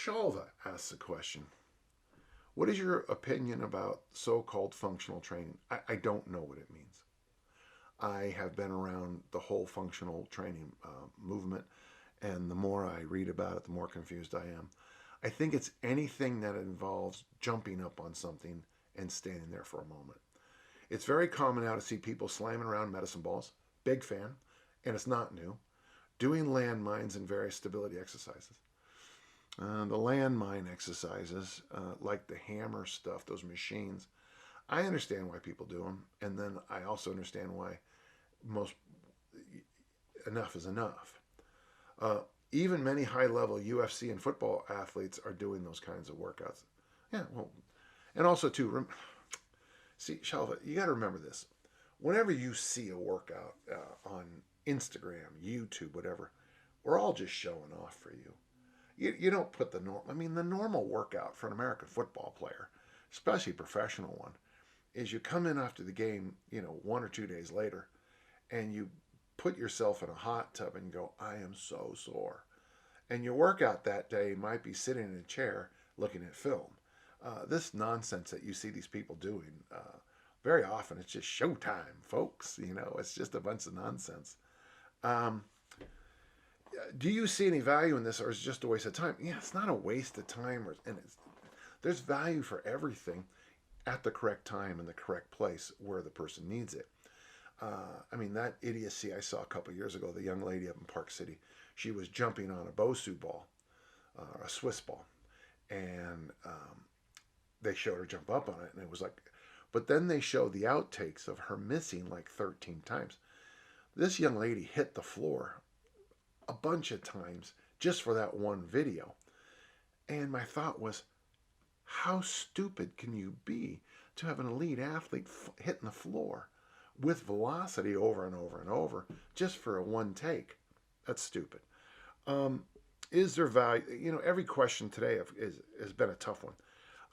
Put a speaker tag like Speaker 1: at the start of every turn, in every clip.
Speaker 1: Shalva asks a question. What is your opinion about so-called functional training? I don't know what it means. I have been around the whole functional training movement, and the more I read about it, the more confused I am. I think it's anything that involves jumping up on something and standing there for a moment. It's very common now to see people slamming around medicine balls. Big fan, and it's not new. Doing landmines and various stability exercises. The landmine exercises, like the hammer stuff, those machines, I understand why people do them, and then I also understand why most enough is enough. Even many high-level UFC and football athletes are doing those kinds of workouts. Yeah, well, and also too, see, Shalva, you got to remember this. Whenever you see a workout on Instagram, YouTube, whatever, we're all just showing off for you. You don't put the normal workout for an American football player, especially a professional one, is you come in after the game, 1 or 2 days later, and you put yourself in a hot tub and go, I am so sore. And your workout that day might be sitting in a chair looking at film. This nonsense that you see these people doing, very often it's just showtime, folks. It's just a bunch of nonsense. Do you see any value in this, or is it just a waste of time? Yeah, it's not a waste of time, there's value for everything at the correct time in the correct place where the person needs it. That idiocy I saw a couple of years ago, the young lady up in Park City, she was jumping on a Bosu ball, a Swiss ball, and they showed her jump up on it, and it was like, but then they showed the outtakes of her missing like 13 times. This young lady hit the floor a bunch of times just for that one video. And my thought was, how stupid can you be to have an elite athlete hitting the floor with velocity over and over and over just for a one take? That's stupid. Is there value? Every question today has been a tough one.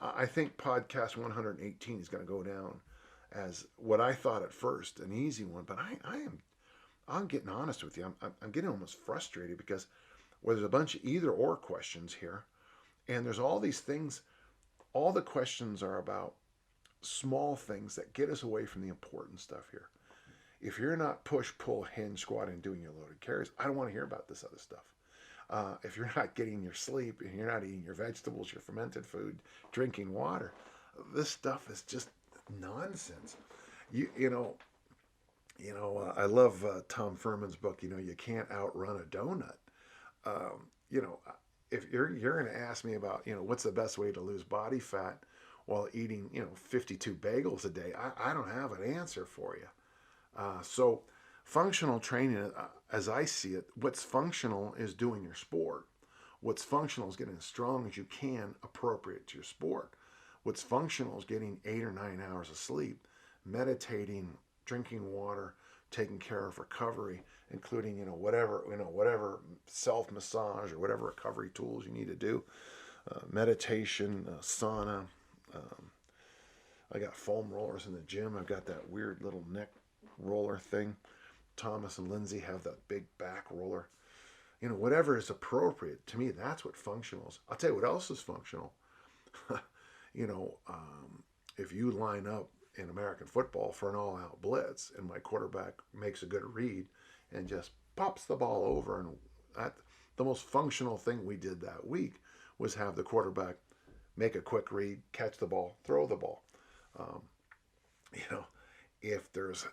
Speaker 1: I think podcast 118 is going to go down as what I thought at first, an easy one, but I'm getting honest with you. I'm getting almost frustrated because there's a bunch of either or questions here, and there's all these things. All the questions are about small things that get us away from the important stuff here. If you're not push, pull, hinge, squatting, doing your loaded carries, I don't want to hear about this other stuff. If you're not getting your sleep and you're not eating your vegetables, your fermented food, drinking water, this stuff is just nonsense. I love Tom Furman's book. You can't outrun a donut. If you're going to ask me about, what's the best way to lose body fat while eating, 52 bagels a day, I don't have an answer for you. So functional training, as I see it, what's functional is doing your sport. What's functional is getting as strong as you can appropriate to your sport. What's functional is getting 8 or 9 hours of sleep, meditating, drinking water, taking care of recovery, including whatever self-massage or whatever recovery tools you need to do, meditation, sauna. I got foam rollers in the gym. I've got that weird little neck roller thing. Thomas and Lindsay have that big back roller. Whatever is appropriate. To me, that's what functional is. I'll tell you what else is functional. If you line up in American football for an all-out blitz and my quarterback makes a good read and just pops the ball over, and the most functional thing we did that week was have the quarterback make a quick read, catch the ball, throw the ball. If there's,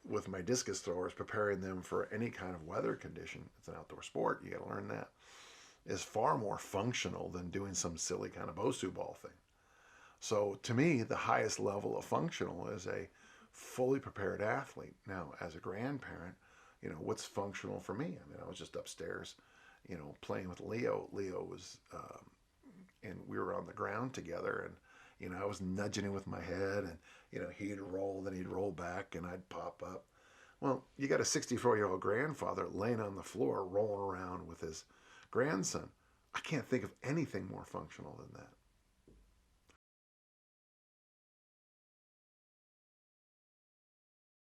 Speaker 1: with my discus throwers, preparing them for any kind of weather condition, it's an outdoor sport, you got to learn that, is far more functional than doing some silly kind of Bosu ball thing. So to me, the highest level of functional is a fully prepared athlete. Now, as a grandparent, what's functional for me? I was just upstairs, playing with Leo. Leo was, and we were on the ground together, and, I was nudging him with my head, and, he'd roll, then he'd roll back, and I'd pop up. Well, you got a 64-year-old grandfather laying on the floor, rolling around with his grandson. I can't think of anything more functional than that.